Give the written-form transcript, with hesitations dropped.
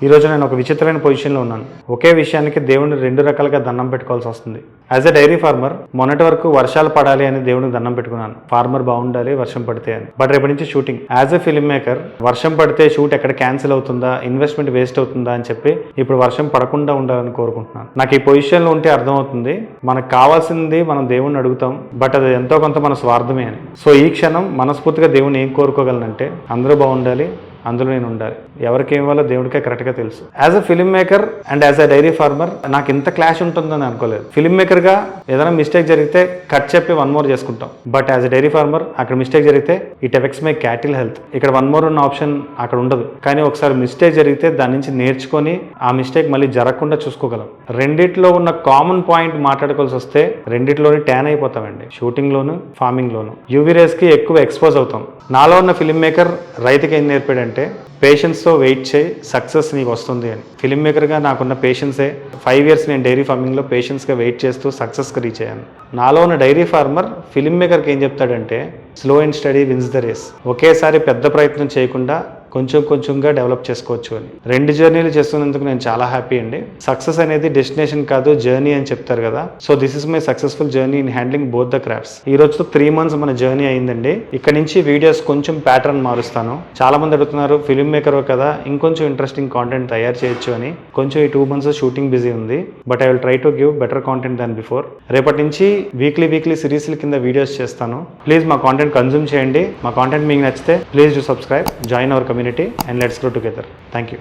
ఈరోజు నేను ఒక విచిత్రమైన పొజిషన్లో ఉన్నాను. ఒకే విషయానికి దేవుడిని 2 రకాలుగా దండం పెట్టుకోవాల్సి వస్తుంది. యాజ్ ఎ డైరీ ఫార్మర్ మొన్నటి వరకు వర్షాలు పడాలి అని దేవుడికి దండం పెట్టుకున్నాను. ఫార్మర్ బాగుండాలి, వర్షం పడితే అని. బట్ రేపటి నుంచి shooting. As a film maker వర్షం పడితే షూట్ ఎక్కడ క్యాన్సిల్ అవుతుందా, ఇన్వెస్ట్మెంట్ వేస్ట్ అవుతుందా అని చెప్పి ఇప్పుడు వర్షం పడకుండా ఉండాలని కోరుకుంటున్నాను. నాకు ఈ పొజిషన్లో ఉంటే అర్థమవుతుంది మనకు కావాల్సింది మనం దేవుడిని అడుగుతాం, బట్ అది ఎంతో కొంత మన స్వార్థమే అని. సో ఈ క్షణం మనస్ఫూర్తిగా దేవుడిని ఏం కోరుకోగలనంటే అందరూ బాగుండాలి, అందులో నేను ఉండాలి. ఎవరికి ఏం ఇవ్వాలో దేవుడికే కరెక్ట్గా తెలుసు. As a film maker and as a dairy farmer నాకు ఇంత క్లాష్ ఉంటుందని అనుకోలేదు. ఫిల్మ్ మేకర్గా ఏదైనా మిస్టేక్ జరిగితే కట్ చెప్పి 1 more చేసుకుంటాం. But as a dairy farmer అక్కడ మిస్టేక్ జరిగితే it effects my cattle health. ఇక్కడ 1 more ఉన్న ఆప్షన్ అక్కడ ఉండదు. కానీ ఒకసారి మిస్టేక్ జరిగితే దాని నుంచి నేర్చుకొని ఆ మిస్టేక్ మళ్ళీ జరగకుండా చూసుకోగలం. రెండిట్లో ఉన్న కామన్ పాయింట్ మాట్లాడుకోవాల్సి వస్తే రెండిట్లోని ట్యాన్ అయిపోతామండి. షూటింగ్లోను, ఫార్మింగ్లోను. యూవీ రేస్కి ఎక్కువ ఎక్స్పోజ్ అవుతాం. నాలో ఉన్న ఫిల్మ్ మేకర్ రైతుకి ఏం నేర్పాడంటే పేషెన్స్తో వెయిట్ చేయి, సక్సెస్ నీకు వస్తుంది అని. ఫిల్మ్ మేకర్గా నాకున్న పేషెన్సే 5 years నేను డైరీ ఫార్మింగ్లో పేషెన్స్గా వెయిట్ చేస్తూ సక్సెస్కి రీచ్ అయ్యాను. నాలో ఉన్న డైరీ ఫార్మర్ ఫిల్మ్ మేకర్కి ఏం చెప్తాడంటే slow and steady wins the race. ఒకేసారి పెద్ద ప్రయత్నం చేయకుండా కొంచెం కొంచెంగా డెవలప్ చేసుకోవచ్చు అని. 2 జర్నీలు చేస్తున్నందుకు నేను చాలా హ్యాపీ అండి. సక్సెస్ అనేది డెస్టినేషన్ కాదు, జర్నీ అని చెప్తారు కదా. So this is my successful journey in handling both the crafts. ఈ రోజుతో 3 months మన జర్నీ అయిందండి. ఇక్కడ నుంచి వీడియోస్ కొంచెం ప్యాటర్న్ మారుస్తాను. చాలా మంది అడుగుతున్నారు ఫిల్మ్ మేకర్ కదా ఇంకొంచెం ఇంట్రెస్టింగ్ కాంటెంట్ తయారు చేయొచ్చు అని. కొంచెం ఈ 2 months షూటింగ్ బిజీ ఉంది, but I will try to give better content than before. రేపటి నుంచి వీక్లీ సిరీస్ల కింద వీడియోస్ చేస్తాను. ప్లీజ్ మా కాంటెంట్ కన్జ్యూమ్ చేయండి. మా కాంటెంట్ మీకు నచ్చితే please do subscribe, join hour community and let's grow together. Thank you.